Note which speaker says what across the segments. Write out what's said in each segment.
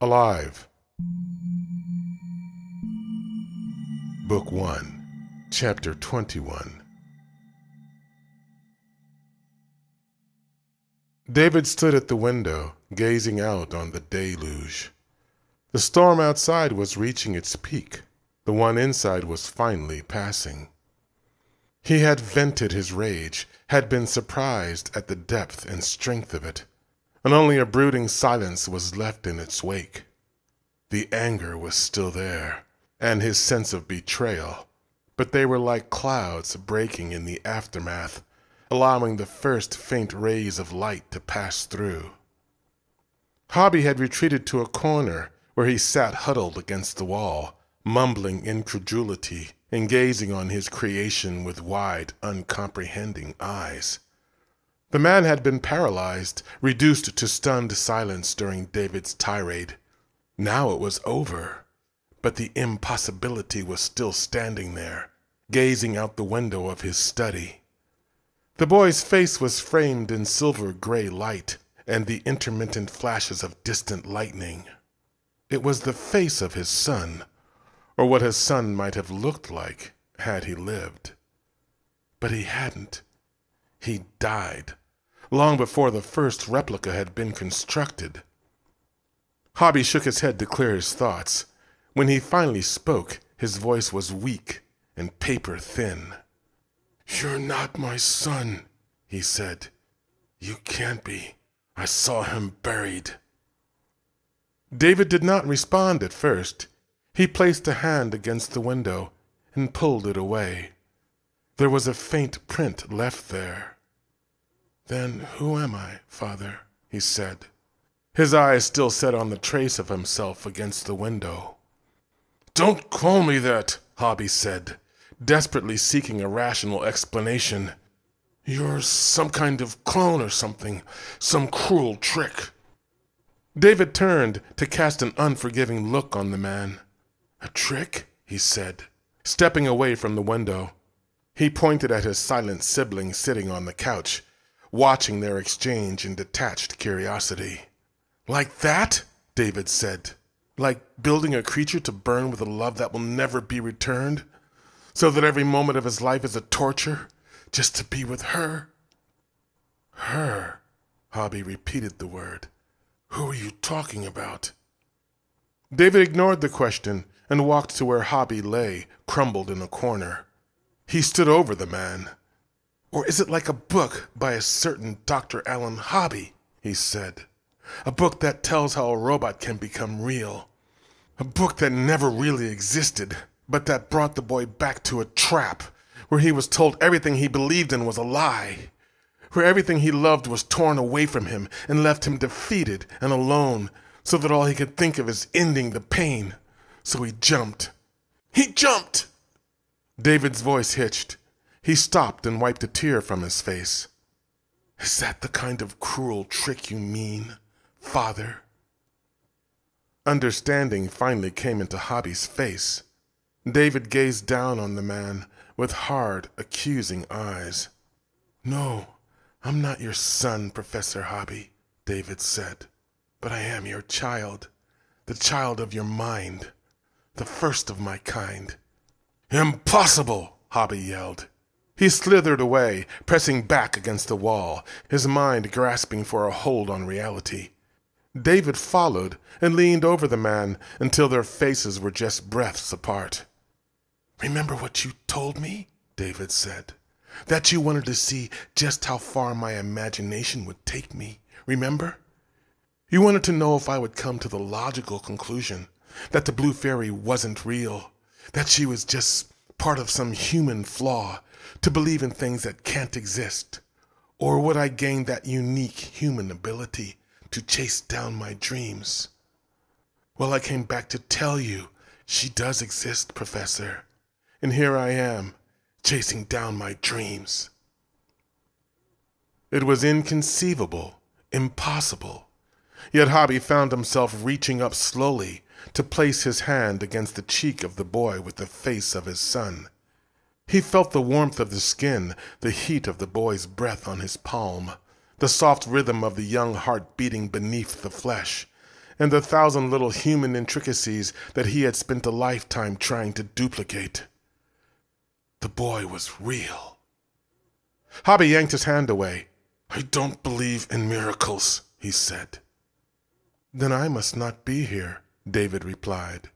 Speaker 1: Alive. Book 1, Chapter 21. David stood at the window, gazing out on the deluge. The storm outside was reaching its peak. The one inside was finally passing. He had vented his rage, had been surprised at the depth and strength of it, and only a brooding silence was left in its wake. The anger was still there, and his sense of betrayal, but they were like clouds breaking in the aftermath, allowing the first faint rays of light to pass through. Hobby had retreated to a corner where he sat huddled against the wall, mumbling incredulity and gazing on his creation with wide, uncomprehending eyes. The man had been paralyzed, reduced to stunned silence during David's tirade. Now it was over, but the impossibility was still standing there, gazing out the window of his study. The boy's face was framed in silver-gray light and the intermittent flashes of distant lightning. It was the face of his son, or what his son might have looked like had he lived. But he hadn't. He died, long before the first replica had been constructed. Hobby shook his head to clear his thoughts. When he finally spoke, his voice was weak and paper-thin. "You're not my son," he said. "You can't be. I saw him buried." David did not respond at first. He placed a hand against the window and pulled it away. There was a faint print left there. "Then who am I, Father?" he said. His eyes still set on the trace of himself against the window. "Don't call me that," Hobby said, desperately seeking a rational explanation. "You're some kind of clone or something, some cruel trick." David turned to cast an unforgiving look on the man. "A trick?" he said, stepping away from the window. He pointed at his silent sibling sitting on the couch, watching their exchange in detached curiosity. "Like that?" David said. "Like building a creature to burn with a love that will never be returned, so that every moment of his life is a torture, just to be with her?" "Her," Hobby repeated the word. "Who are you talking about?" David ignored the question and walked to where Hobby lay, crumbled in a corner. He stood over the man. "Or is it like a book by a certain Dr. Alan Hobby?" he said. "A book that tells how a robot can become real. A book that never really existed, but that brought the boy back to a trap, where he was told everything he believed in was a lie, where everything he loved was torn away from him and left him defeated and alone, so that all he could think of is ending the pain. So he jumped. He jumped!" David's voice hitched. He stopped and wiped a tear from his face. "Is that the kind of cruel trick you mean, Father?" Understanding finally came into Hobby's face. David gazed down on the man with hard, accusing eyes. "No, I'm not your son, Professor Hobby," David said. "But I am your child, the child of your mind, the first of my kind." "Impossible!" Hobby yelled. He slithered away, pressing back against the wall, his mind grasping for a hold on reality. David followed and leaned over the man until their faces were just breaths apart. "Remember what you told me?" David said. "That you wanted to see just how far my imagination would take me, remember? You wanted to know if I would come to the logical conclusion that the blue fairy wasn't real, that she was just part of some human flaw, to believe in things that can't exist. Or would I gain that unique human ability to chase down my dreams? Well, I came back to tell you she does exist, Professor. And here I am, chasing down my dreams." It was inconceivable, impossible. Yet Hobby found himself reaching up slowly to place his hand against the cheek of the boy with the face of his son. He felt the warmth of the skin, the heat of the boy's breath on his palm, the soft rhythm of the young heart beating beneath the flesh, and the thousand little human intricacies that he had spent a lifetime trying to duplicate. The boy was real. Hobby yanked his hand away. "I don't believe in miracles," he said. "Then I must not be here," David replied.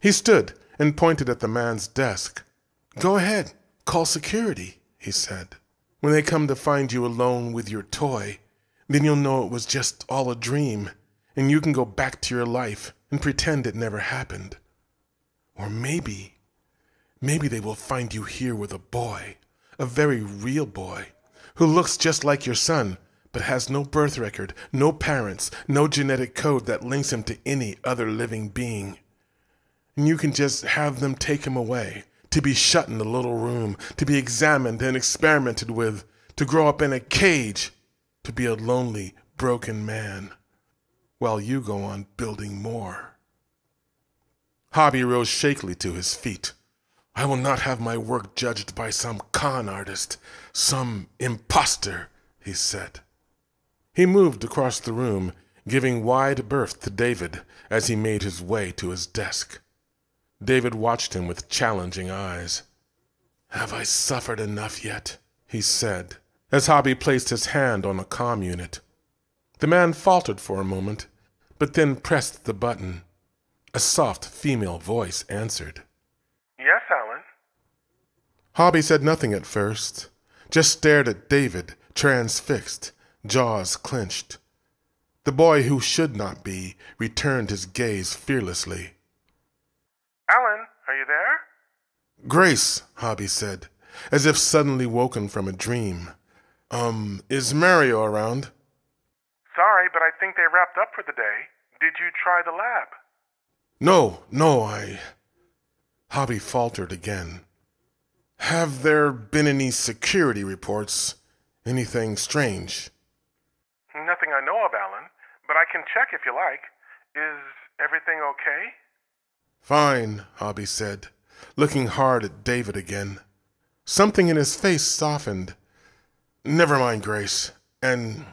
Speaker 1: He stood and pointed at the man's desk. "Go ahead, call security," he said. "When they come to find you alone with your toy, then you'll know it was just all a dream, and you can go back to your life and pretend it never happened. Or maybe they will find you here with a boy, a very real boy, who looks just like your son, but has no birth record, no parents, no genetic code that links him to any other living being. And you can just have them take him away, to be shut in a little room, to be examined and experimented with, to grow up in a cage, to be a lonely, broken man, while you go on building more." Hobby rose shakily to his feet. "I will not have my work judged by some con artist, some imposter," he said. He moved across the room, giving wide berth to David as he made his way to his desk. David watched him with challenging eyes. "Have I suffered enough yet?" he said, as Hobby placed his hand on a comm unit. The man faltered for a moment, but then pressed the button. A soft female voice answered.
Speaker 2: "Yes, Alan?"
Speaker 1: Hobby said nothing at first, just stared at David, transfixed, jaws clenched. The boy who should not be returned his gaze fearlessly.
Speaker 2: "Alan, are you there?"
Speaker 1: "Grace," Hobby said, as if suddenly woken from a dream. Is Mario around?"
Speaker 2: "Sorry, but I think they wrapped up for the day. Did you try the lab?"
Speaker 1: No, Hobby faltered again. "Have there been any security reports? Anything strange?"
Speaker 2: "Nothing I know of, Alan, but I can check if you like. Is everything okay?"
Speaker 1: "Fine," Hobby said, looking hard at David again. Something in his face softened. "Never mind, Grace, and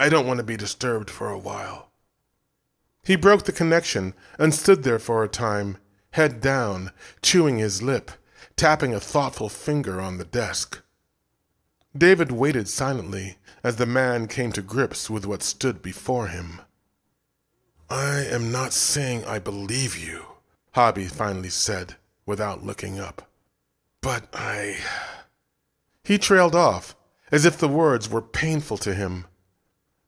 Speaker 1: I don't want to be disturbed for a while." He broke the connection and stood there for a time, head down, chewing his lip, tapping a thoughtful finger on the desk. David waited silently as the man came to grips with what stood before him. "I am not saying I believe you," Hobby finally said, without looking up. "But He trailed off, as if the words were painful to him.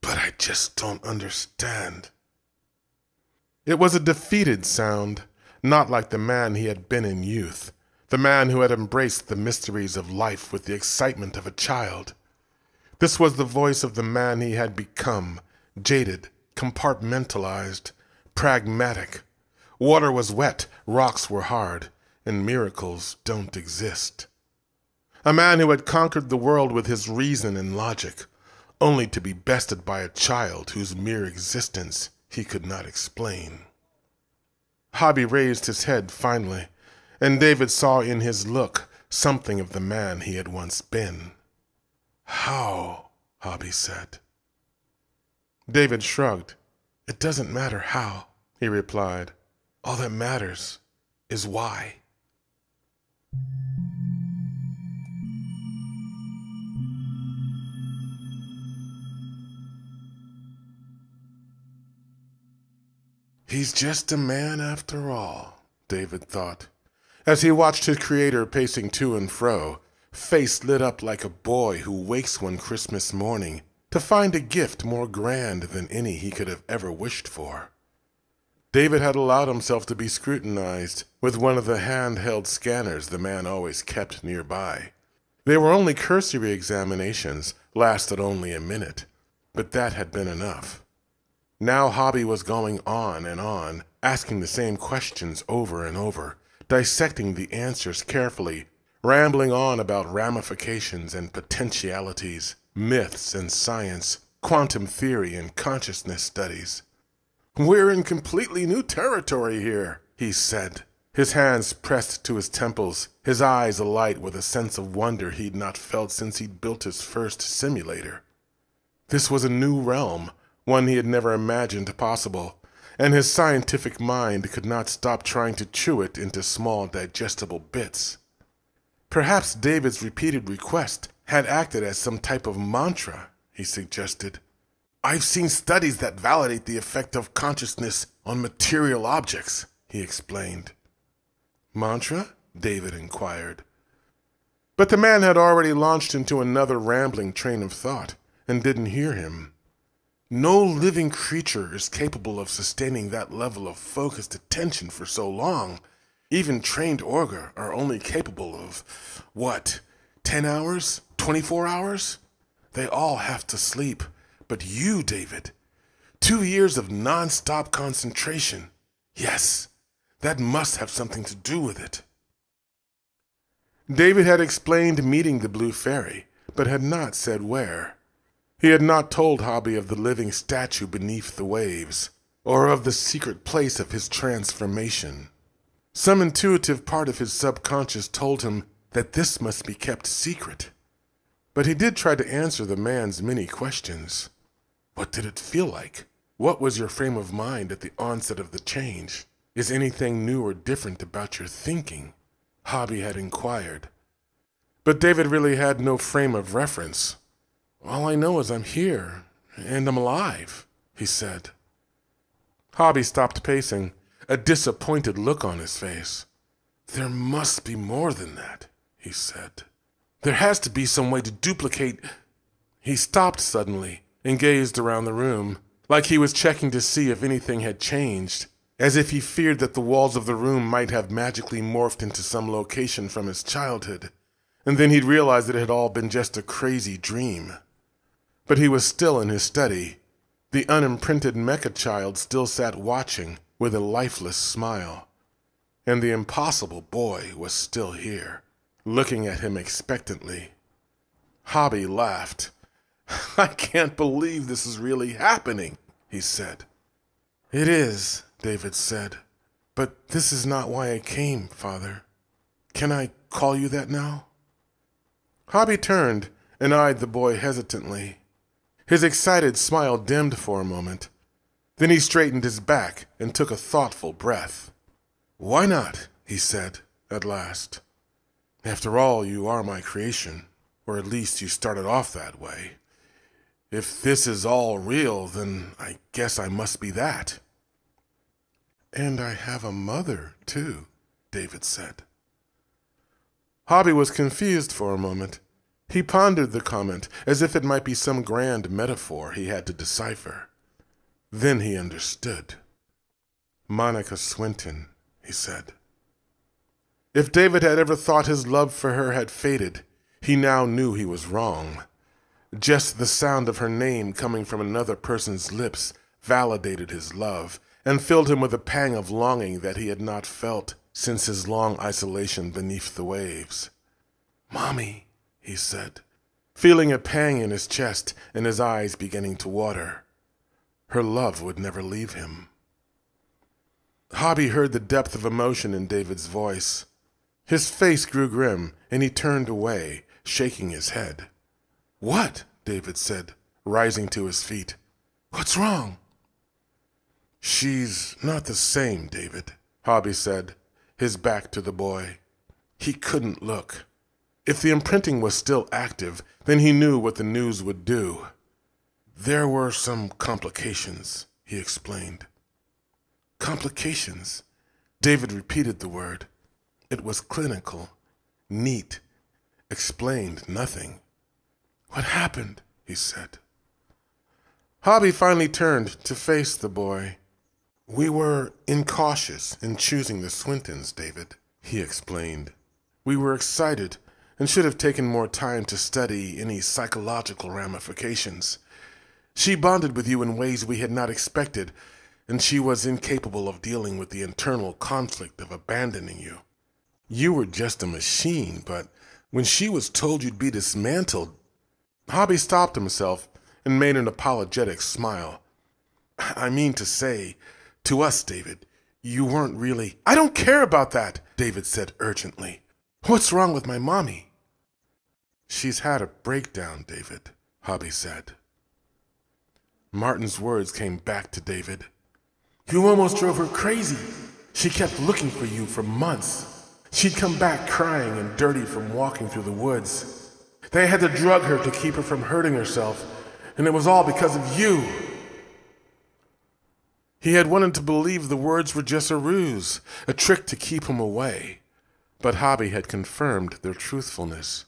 Speaker 1: "But I just don't understand." It was a defeated sound, not like the man he had been in youth, the man who had embraced the mysteries of life with the excitement of a child. This was the voice of the man he had become, jaded, compartmentalized, pragmatic. Water was wet, rocks were hard, and miracles don't exist. A man who had conquered the world with his reason and logic, only to be bested by a child whose mere existence he could not explain. Hobby raised his head finally, and David saw in his look something of the man he had once been. "How?" Hobby said. David shrugged. "It doesn't matter how," he replied. "All that matters is why." He's just a man after all, David thought, as he watched his creator pacing to and fro, face lit up like a boy who wakes one Christmas morning to find a gift more grand than any he could have ever wished for. David had allowed himself to be scrutinized with one of the handheld scanners the man always kept nearby. They were only cursory examinations, lasted only a minute, but that had been enough. Now Hobby was going on, asking the same questions over and over, dissecting the answers carefully, rambling on about ramifications and potentialities, myths and science, quantum theory and consciousness studies. "We're in completely new territory here," he said, his hands pressed to his temples, his eyes alight with a sense of wonder he'd not felt since he'd built his first simulator. This was a new realm, one he had never imagined possible, and his scientific mind could not stop trying to chew it into small, digestible bits. Perhaps David's repeated request had acted as some type of mantra, he suggested. "I've seen studies that validate the effect of consciousness on material objects," he explained. "Mantra?" David inquired. But the man had already launched into another rambling train of thought and didn't hear him. No living creature is capable of sustaining that level of focused attention for so long. Even trained Orga are only capable of, 10 hours? 24 hours? They all have to sleep. But you, David, 2 years of non-stop concentration. Yes, that must have something to do with it. David had explained meeting the Blue Fairy, but had not said where. He had not told Hobby of the living statue beneath the waves, or of the secret place of his transformation. Some intuitive part of his subconscious told him that this must be kept secret. But he did try to answer the man's many questions. What did it feel like? What was your frame of mind at the onset of the change? Is anything new or different about your thinking? Hobby had inquired. But David really had no frame of reference. "All I know is I'm here, and I'm alive," he said. Hobby stopped pacing, a disappointed look on his face. "There must be more than that," he said. "There has to be some way to duplicate—" He stopped suddenly and gazed around the room, like he was checking to see if anything had changed, as if he feared that the walls of the room might have magically morphed into some location from his childhood, and then he'd realized that it had all been just a crazy dream. But he was still in his study. The unimprinted mecha child still sat watching with a lifeless smile, and the impossible boy was still here, looking at him expectantly. Hobby laughed. "I can't believe this is really happening," he said. "It is," David said. "But this is not why I came, Father. Can I call you that now?" Hobby turned and eyed the boy hesitantly. His excited smile dimmed for a moment. Then he straightened his back and took a thoughtful breath. "Why not?" he said, at last. "After all, you are my creation, or at least you started off that way. If this is all real, then I guess I must be that." "And I have a mother, too," David said. Hobby was confused for a moment. He pondered the comment as if it might be some grand metaphor he had to decipher. Then he understood. "Monica Swinton," he said. If David had ever thought his love for her had faded, he now knew he was wrong. Just the sound of her name coming from another person's lips validated his love and filled him with a pang of longing that he had not felt since his long isolation beneath the waves. "Mommy," he said, feeling a pang in his chest and his eyes beginning to water. Her love would never leave him. Hobby heard the depth of emotion in David's voice. His face grew grim, and he turned away, shaking his head. "What?" David said, rising to his feet. "What's wrong?" "She's not the same, David," Hobby said, his back to the boy. He couldn't look. If the imprinting was still active, then he knew what the news would do. "There were some complications," he explained. "Complications?" David repeated the word. It was clinical, neat, explained nothing. "What happened?" he said. Hobby finally turned to face the boy. "We were incautious in choosing the Swintons, David," he explained. "We were excited and should have taken more time to study any psychological ramifications. She bonded with you in ways we had not expected, and she was incapable of dealing with the internal conflict of abandoning you. You were just a machine, but when she was told you'd be dismantled—" Hobby stopped himself and made an apologetic smile. "I mean to say, to us, David, you weren't really—" "I don't care about that," David said urgently. "What's wrong with my mommy?" "She's had a breakdown, David," Hobby said. Martin's words came back to David. You almost drove her crazy. She kept looking for you for months. She'd come back crying and dirty from walking through the woods. They had to drug her to keep her from hurting herself, and it was all because of you. He had wanted to believe the words were just a ruse, a trick to keep him away, but Hobby had confirmed their truthfulness.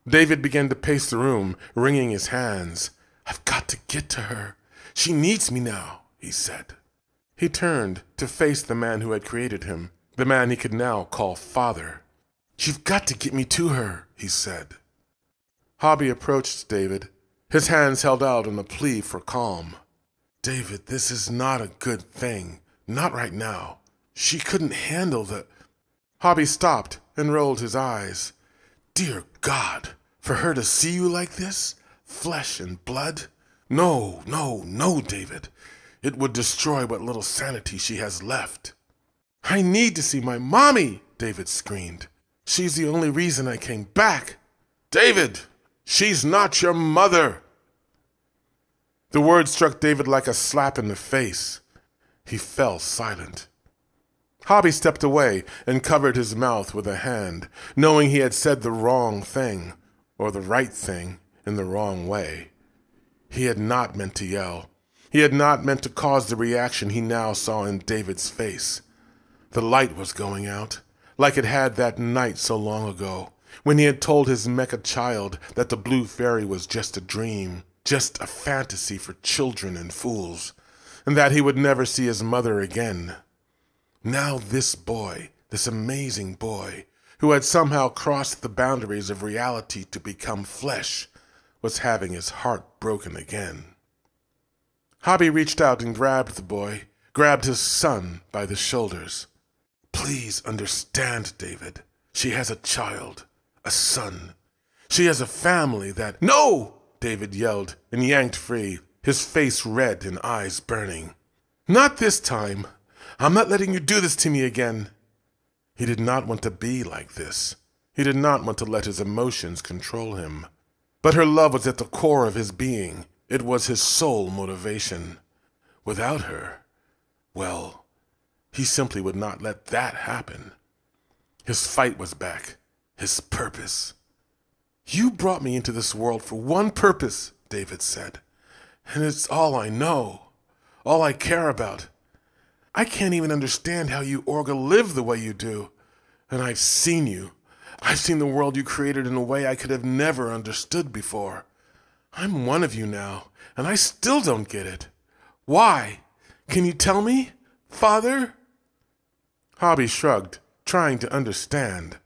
Speaker 1: David began to pace the room, wringing his hands. "I've got to get to her. She needs me now," he said. He turned to face the man who had created him, the man he could now call father. "You've got to get me to her," he said. Hobby approached David, his hands held out in a plea for calm. "David, this is not a good thing. Not right now. She couldn't handle the—" Hobby stopped and rolled his eyes. "Dear God, for her to see you like this? Flesh and blood? No, no, no, David. It would destroy what little sanity she has left." "I need to see my mommy," David screamed. "She's the only reason I came back." "David, she's not your mother." The word struck David like a slap in the face. He fell silent. Hobby stepped away and covered his mouth with a hand, knowing he had said the wrong thing, or the right thing, in the wrong way. He had not meant to yell. He had not meant to cause the reaction he now saw in David's face. The light was going out, like it had that night so long ago, when he had told his mecha child that the blue fairy was just a dream, just a fantasy for children and fools, and that he would never see his mother again. Now this boy, this amazing boy, who had somehow crossed the boundaries of reality to become flesh, was having his heart broken again. Hobby reached out and grabbed the boy, grabbed his son by the shoulders. "Please understand, David. She has a child, a son. She has a family that—" "No!" David yelled and yanked free, his face red and eyes burning. "Not this time. I'm not letting you do this to me again." He did not want to be like this. He did not want to let his emotions control him. But her love was at the core of his being. It was his sole motivation. Without her, well, he simply would not let that happen. His fight was back, his purpose. "You brought me into this world for one purpose," David said. "And it's all I know, all I care about. I can't even understand how you Orga live the way you do. And I've seen you. I've seen the world you created in a way I could have never understood before. I'm one of you now, and I still don't get it. Why? Can you tell me, Father?" Hobby shrugged, trying to understand.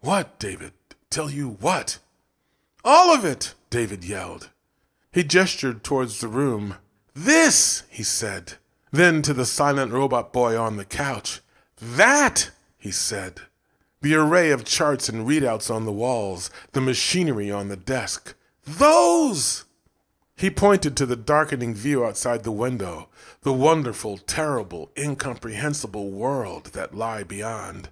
Speaker 1: "What, David? Tell you what?" "All of it!" David yelled. He gestured towards the room. "This," he said. Then to the silent robot boy on the couch. "That," he said. The array of charts and readouts on the walls, the machinery on the desk. "Those!" He pointed to the darkening view outside the window, the wonderful, terrible, incomprehensible world that lay beyond.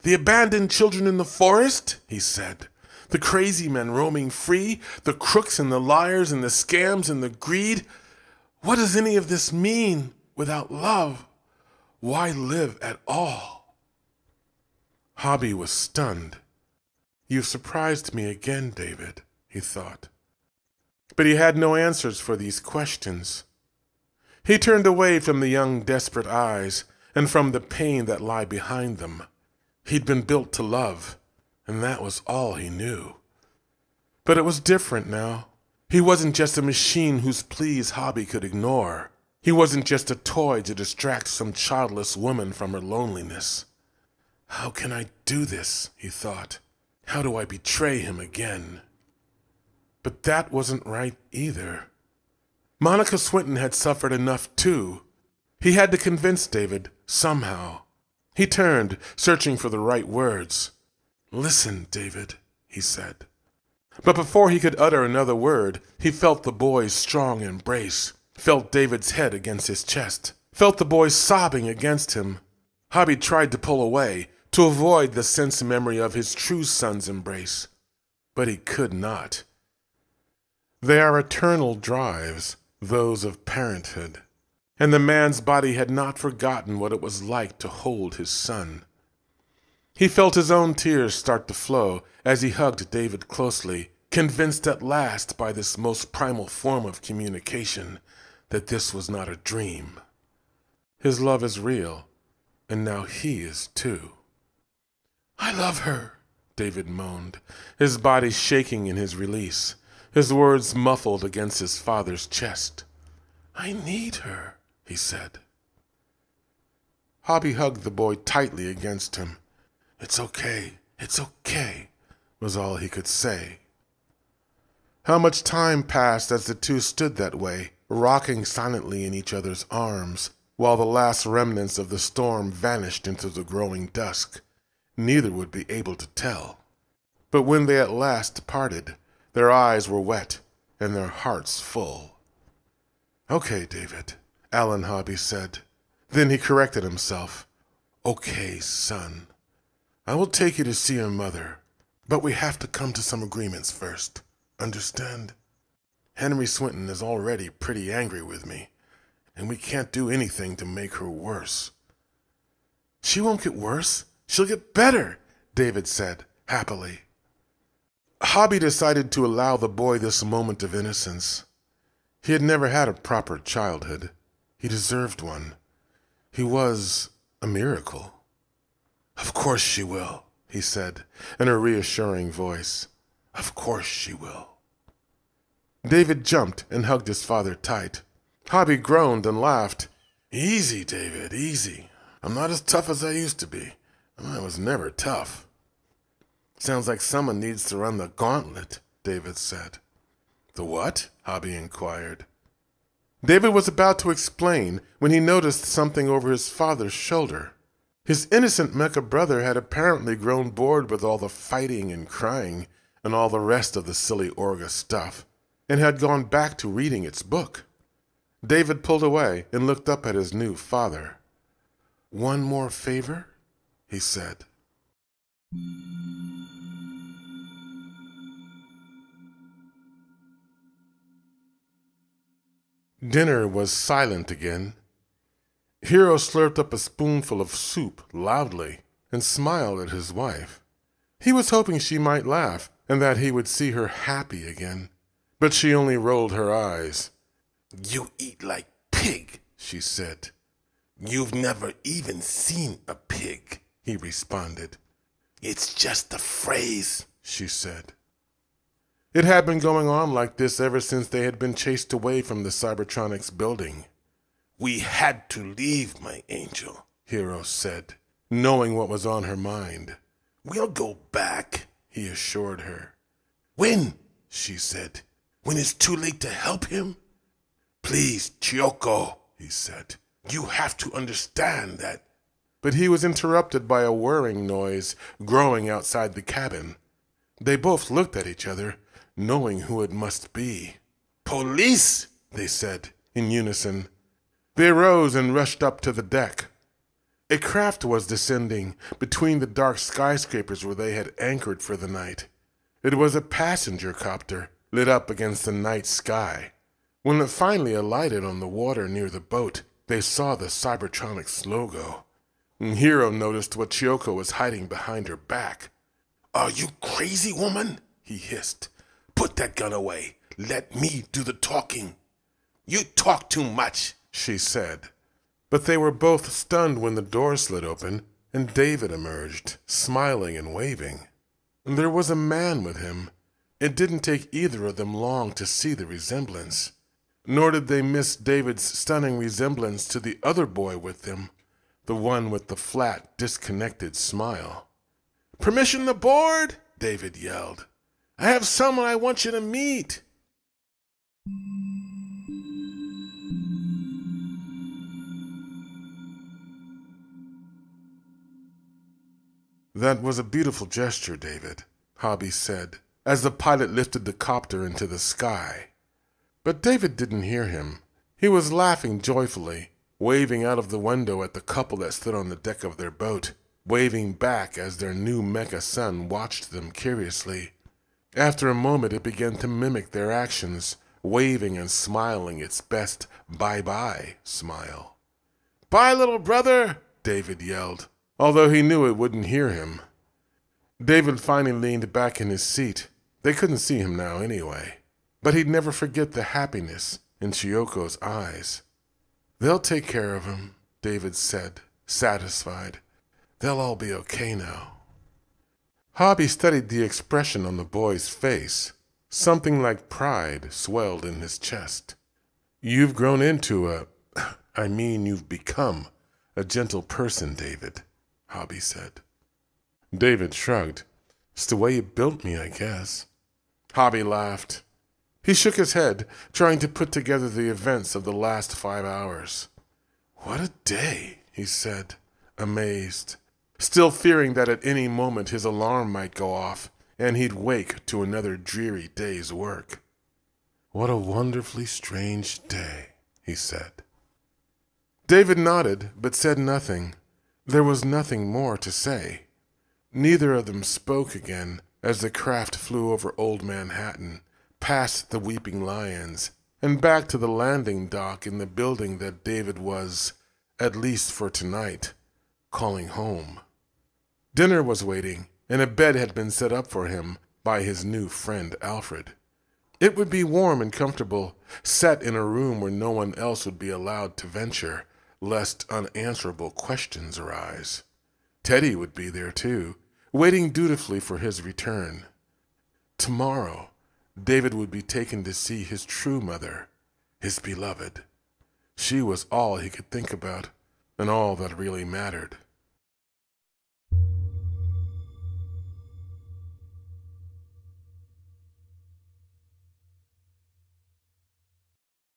Speaker 1: "The abandoned children in the forest," he said. "The crazy men roaming free, the crooks and the liars and the scams and the greed. What does any of this mean without love? Why live at all?" Hobby was stunned. "You've surprised me again, David," he thought. But he had no answers for these questions. He turned away from the young, desperate eyes and from the pain that lay behind them. He'd been built to love, and that was all he knew. But it was different now. He wasn't just a machine whose pleas Hobby could ignore. He wasn't just a toy to distract some childless woman from her loneliness. "How can I do this?" he thought. "How do I betray him again?" But that wasn't right either. Monica Swinton had suffered enough too. He had to convince David, somehow. He turned, searching for the right words. "Listen, David," he said. But before he could utter another word, he felt the boy's strong embrace, felt David's head against his chest, felt the boy sobbing against him. Hobby tried to pull away, to avoid the sense memory of his true son's embrace, but he could not. They are eternal drives, those of parenthood. and the man's body had not forgotten what it was like to hold his son. He felt his own tears start to flow as he hugged David closely, convinced at last by this most primal form of communication that this was not a dream. His love is real, and now he is too. "I love her," David moaned, his body shaking in his release, his words muffled against his father's chest. "I need her," he said. Hobby hugged the boy tightly against him. It's okay, was all he could say. How much time passed as the two stood that way, rocking silently in each other's arms, while the last remnants of the storm vanished into the growing dusk. Neither would be able to tell. But when they at last parted, their eyes were wet and their hearts full. "Okay, David," Alan Hobby said. Then he corrected himself. "Okay, son. I will take you to see your mother, but we have to come to some agreements first. Understand? Henry Swinton is already pretty angry with me, and we can't do anything to make her worse." "She won't get worse. She'll get better," David said, happily. Hobby decided to allow the boy this moment of innocence. He had never had a proper childhood. He deserved one. He was a miracle. "Of course she will," he said, in a reassuring voice. "Of course she will." David jumped and hugged his father tight. Hobby groaned and laughed. "Easy, David, easy. I'm not as tough as I used to be. I was never tough." "Sounds like someone needs to run the gauntlet," David said. "The what?" Hobby inquired. David was about to explain when he noticed something over his father's shoulder. His innocent mecha brother had apparently grown bored with all the fighting and crying and all the rest of the silly Orga stuff, and had gone back to reading its book. David pulled away and looked up at his new father. "One more favor?" he said. Dinner was silent again. Hero slurped up a spoonful of soup loudly and smiled at his wife. He was hoping she might laugh and that he would see her happy again, but she only rolled her eyes. "You eat like pig," she said. "You've never even seen a pig," he responded. "It's just a phrase," she said. It had been going on like this ever since they had been chased away from the Cybertronics building. "We had to leave, my angel," Hero said, knowing what was on her mind. "We'll go back," he assured her. "When?" she said. "When it's too late to help him?" "Please, Chiyoko," he said. "You have to understand that." But he was interrupted by a whirring noise growing outside the cabin. They both looked at each other, knowing who it must be. "Police!" they said, in unison. They rose and rushed up to the deck. A craft was descending between the dark skyscrapers where they had anchored for the night. It was a passenger copter, lit up against the night sky. When it finally alighted on the water near the boat, they saw the Cybertronics logo. Hero noticed what Chiyoko was hiding behind her back. "Are you crazy, woman?" he hissed. "Put that gun away. Let me do the talking." "You talk too much," she said. But they were both stunned when the door slid open and David emerged, smiling and waving. There was a man with him. It didn't take either of them long to see the resemblance. Nor did they miss David's stunning resemblance to the other boy with them, the one with the flat, disconnected smile. "Permission aboard!" David yelled. "I have someone I want you to meet." "That was a beautiful gesture, David," Hobby said, as the pilot lifted the copter into the sky. But David didn't hear him. He was laughing joyfully, waving out of the window at the couple that stood on the deck of their boat, waving back as their new mecha son watched them curiously. After a moment it began to mimic their actions, waving and smiling its best bye-bye smile. "Bye, little brother," David yelled, although he knew it wouldn't hear him. David finally leaned back in his seat. They couldn't see him now anyway, but he'd never forget the happiness in Chiyoko's eyes. "They'll take care of him," David said, satisfied. "They'll all be okay now." Hobby studied the expression on the boy's face. Something like pride swelled in his chest. "You've grown into you've become a gentle person, David," Hobby said. David shrugged. "It's the way you built me, I guess." Hobby laughed. He shook his head, trying to put together the events of the last 5 hours. "What a day," he said, amazed, still fearing that at any moment his alarm might go off and he'd wake to another dreary day's work. "What a wonderfully strange day," he said. David nodded, but said nothing. There was nothing more to say. Neither of them spoke again as the craft flew over Old Manhattan, past the Weeping Lions, and back to the landing dock in the building that David was, at least for tonight, calling home. Dinner was waiting, and a bed had been set up for him by his new friend Alfred. It would be warm and comfortable, set in a room where no one else would be allowed to venture, lest unanswerable questions arise. Teddy would be there too, waiting dutifully for his return. Tomorrow, David would be taken to see his true mother, his beloved. She was all he could think about, and all that really mattered.